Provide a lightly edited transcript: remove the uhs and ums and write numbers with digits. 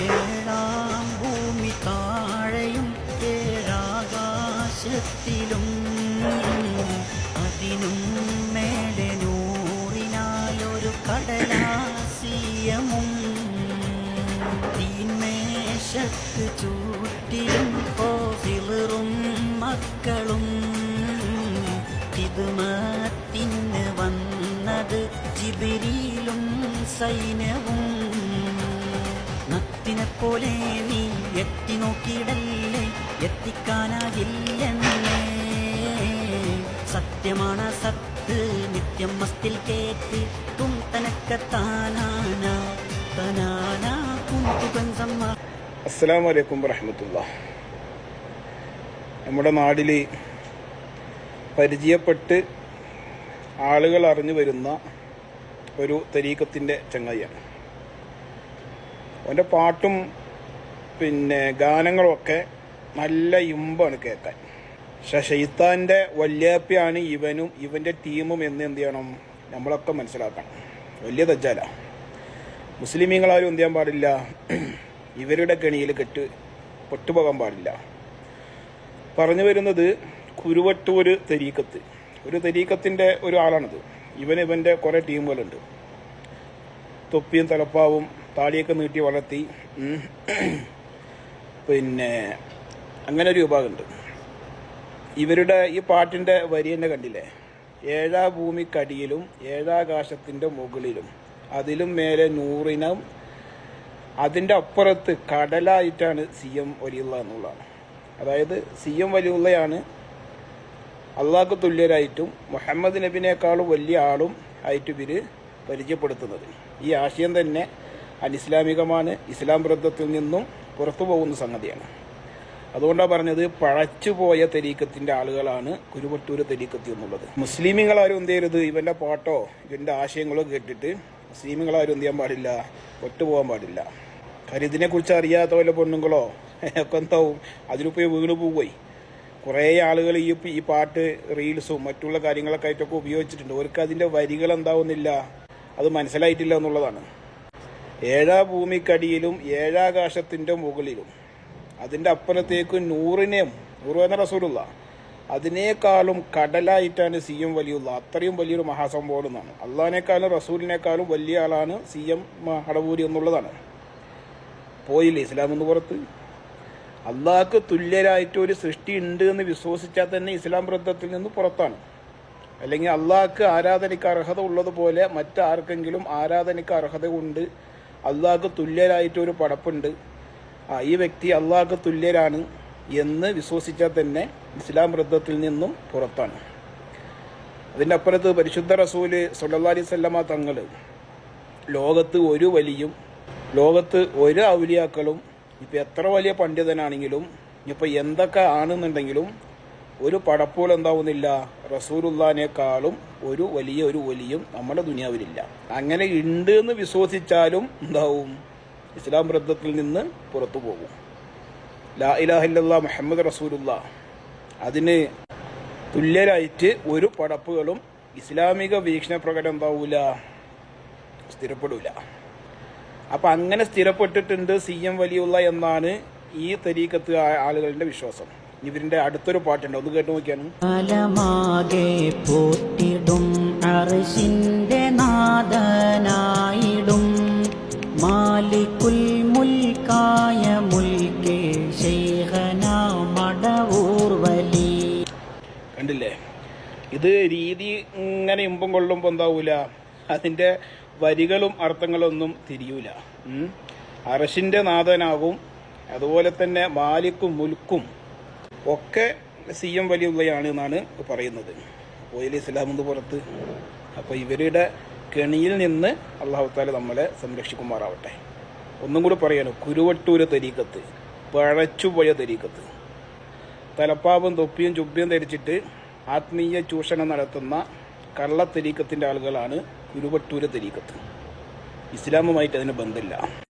ഏഴാം ഭൂമി താഴെയും ഏഴാകാശത്തിലും അതിനും മേലെ നൂറിനാലൊരു കടലാസിയമും തീന്മേശക്ക് ചൂട്ടിലും ഹിളറും മക്കളും ഖിദ്മത്തിന് വന്നത് ജിബ്രീലും സൈന്യവും നത്തിനെ പോലെ നീ എത്തി നോക്കിയിടല്ലേ എത്തിക്കാനാകില്ലെന്നേ സത്യമാണ് സത്ത് നിത്യം മസ്തിൽ കേട്ട് തും തനക്കത്താനാന തനാന കുന്തുകൻസമ്മ. അസ്സലാമു അലൈക്കും വറഹ്മത്തുള്ളാഹി. നമ്മുടെ നാട്ടിൽ പരിചയപ്പെട്ട് ആളുകൾ അറിഞ്ഞു വരുന്ന ഒരു തരീഖത്തിൻ്റെ ചങ്ങായിയാണ്. അവൻ്റെ പാട്ടും ഗാനങ്ങളൊക്കെ നല്ല ഇമ്പാണ് കേൾക്കാൻ. പക്ഷെ ഷെയ്ത്താൻ്റെ വല്യാപ്പിയാണ് ഇവനും ഇവൻ്റെ ടീമും എന്ന് എന്ത് ചെയ്യണം നമ്മളൊക്കെ മനസ്സിലാക്കണം. വലിയ ദജ്ജാല. മുസ്ലിമീങ്ങളാരും എന്ത് ചെയ്യാൻ പാടില്ല, ഇവരുടെ കെണിയിൽ പെട്ടുപോകാൻ പാടില്ല. പറഞ്ഞു വരുന്നത് കുരുവട്ടൂർ തരീഖത്ത്, ഒരു തരീഖത്തിൻ്റെ ഒരു ആളാണിത്. ഇവൻ്റെ കുറേ ടീമുകളുണ്ട്. തൊപ്പിയും തലപ്പാവും താടിയൊക്കെ നീട്ടി വളർത്തി അങ്ങനെ ഒരു വിഭാഗമുണ്ട്. ഇവരുടെ ഈ പാട്ടിൻ്റെ വരി തന്നെ കണ്ടില്ലേ, ഏഴാ ഭൂമിക്കടിയിലും ഏഴാകാശത്തിൻ്റെ മുകളിലും അതിലും മേലെ നൂറിനും അതിൻ്റെ അപ്പുറത്ത് കടലായിട്ടാണ് CM വലിയുള്ള എന്നുള്ളതാണ്. അതായത് CM വലിയുള്ളയാണ് അള്ളാഹ്ക്ക് തുല്യരായിട്ടും മുഹമ്മദ് നബിനേക്കാളും വലിയ ആളും ആയിട്ട് ഇവർ പരിചയപ്പെടുത്തുന്നത്. ഈ ആശയം തന്നെ അനിസ്ലാമികമാണ്, ഇസ്ലാം വൃദ്ധത്തിൽ നിന്നും പുറത്തു പോകുന്ന സംഗതിയാണ്. അതുകൊണ്ടാണ് പറഞ്ഞത് പഴച്ചുപോയ തരീഖത്തിൻ്റെ ആളുകളാണ് കുരുവട്ടൂർ തരീഖത്ത് എന്നുള്ളത്. മുസ്ലിമീങ്ങളാരും എന്ത് ചെയ്യരുത്, ഇവൻ്റെ പാട്ടോ ഇവൻ്റെ ആശയങ്ങളോ കേട്ടിട്ട് മുസ്ലിമീങ്ങളാരും എന്ത് ചെയ്യാൻ പാടില്ല, ഒറ്റുപോകാൻ പാടില്ല. കാര്യം ഇതിനെക്കുറിച്ച് അറിയാത്ത വല്ല പെണ്ണുങ്ങളോ ഒക്കെ എന്താവും അതിലിപ്പോൾ വീണ് പോവുകയായി. കുറേ ആളുകൾ ഈ പാട്ട് റീൽസും മറ്റുള്ള കാര്യങ്ങളൊക്കെ ആയിട്ടൊക്കെ ഉപയോഗിച്ചിട്ടുണ്ട്. അവർക്ക് അതിൻ്റെ വരികൾ എന്താവുന്നില്ല, അത് മനസ്സിലായിട്ടില്ല എന്നുള്ളതാണ്. ഏഴാ ഭൂമിക്കടിയിലും ഏഴാകാശത്തിൻ്റെ മുകളിലും അതിൻ്റെ അപ്പുറത്തേക്ക് നൂറ് എന്ന റസൂലുള്ള അതിനേക്കാളും കടലായിട്ടാണ് CM വലിയുള്ള. അത്രയും വലിയൊരു മഹാസംഭവം എന്നാണ്. അള്ളാഹിനേക്കാളും റസൂലിനേക്കാളും വലിയ ആളാണ് CM അടവൂരി എന്നുള്ളതാണ്. പോയില്ലേ ഇസ്ലാം എന്ന് പുറത്ത്. അള്ളാഹ്ക്ക് തുല്യരായിട്ട് ഒരു സൃഷ്ടി ഉണ്ട് എന്ന് വിശ്വസിച്ചാൽ തന്നെ ഇസ്ലാം വൃദ്ധത്തിൽ നിന്ന് പുറത്താണ്. അല്ലെങ്കിൽ അള്ളാഹ്ക്ക് ആരാധനയ്ക്ക് അർഹത ഉള്ളതുപോലെ മറ്റാർക്കെങ്കിലും ആരാധനയ്ക്ക് അർഹത കൊണ്ട് അള്ളാഹ്ക്ക് തുല്യരായിട്ടൊരു പടപ്പുണ്ട്, ഈ വ്യക്തി അള്ളാഹ്ക്ക് തുല്യരാണ് എന്ന് വിശ്വസിച്ചാൽ തന്നെ ഇസ്ലാം വൃദ്ധത്തിൽ നിന്നും പുറത്താണ്. അതിൻ്റെ അപ്പുറത്ത് പരിശുദ്ധ റസൂല് സ്വല്ലല്ലാഹി അലൈഹി വസല്ലമ തങ്ങൾ ലോകത്ത് ഒരു വലിയും ലോകത്ത് ഒരു ഔലിയാക്കളും ഇപ്പം എത്ര വലിയ പണ്ഡിതനാണെങ്കിലും ഇപ്പം എന്തൊക്കെ ആണെന്നുണ്ടെങ്കിലും ഒരു പടപ്പോൾ എന്താവുന്നില്ല, റസൂലുള്ളാഹിനേക്കാളും ഒരു വലിയും നമ്മുടെ ദുനിയാവിലില്ല. അങ്ങനെ ഉണ്ട് എന്ന് വിശ്വസിച്ചാലും എന്താവും, ഇസ്ലാം വൃദ്ധത്തിൽ നിന്ന് പുറത്തു പോകും. ലാ ഇലാഹ ഇല്ലല്ലാഹ് മുഹമ്മദ് റസൂലുള്ളാഹ് അതിന് തുല്യരായിട്ട് ഒരു പടപ്പുകളും ഇസ്ലാമിക വീക്ഷണപ്രകാരം എന്താവൂല, സ്ഥിരപ്പെടൂല. അപ്പം അങ്ങനെ സ്ഥിരപ്പെട്ടിട്ടുണ്ട് CM വലിയുള്ള എന്നാണ് ഈ തരീഖത്ത് ആളുകളുടെ വിശ്വാസം. ഇവരിന്റെ അടുത്തൊരു പാട്ടുണ്ട്, ഒന്ന് കേട്ട് നോക്കിയാണ്. അലമാകെ പോറ്റിടും അർശിന്റെ നാദനായിടും മാലികുൽ മുൽക്കായ മുൽക്കേ ശൈഖനാ മടവൂർ വലി. കണ്ടില്ലേ, ഇത് രീതി ഇങ്ങനെ ഇമ്പം കൊള്ളുമ്പോൾ എന്താവൂല, അതിൻ്റെ വരികളും അർത്ഥങ്ങളൊന്നും തിരിയൂല. അർശിന്റെ നാഥനാകും, അതുപോലെ തന്നെ മാലിക്കും മുൽക്കും ഒക്കെ CM വലിയുള്ളയാണ് എന്നാണ് പറയുന്നത്. പോയിലെ ഇസ്ലാം എന്ന് പുറത്ത്. അപ്പോൾ ഇവരുടെ കെണിയിൽ നിന്ന് അല്ലാഹു തആല നമ്മളെ സംരക്ഷിക്കുമാറാവട്ടെ. ഒന്നും കൂടി പറയണം, കുരുവട്ടൂർ തരീഖത്ത്, പഴച്ചുപോയ തരീഖത്ത്. തലപ്പാവും തൊപ്പിയും ചുബ്ബിയും ധരിച്ചിട്ട് ആത്മീയ ചൂഷണം നടത്തുന്ന കള്ള തരീഖത്തിൻ്റെ ആളുകളാണ് കുരുവട്ടൂർ തരീഖത്ത്. ഇസ്ലാമുമായിട്ട് അതിന് ബന്ധമില്ല.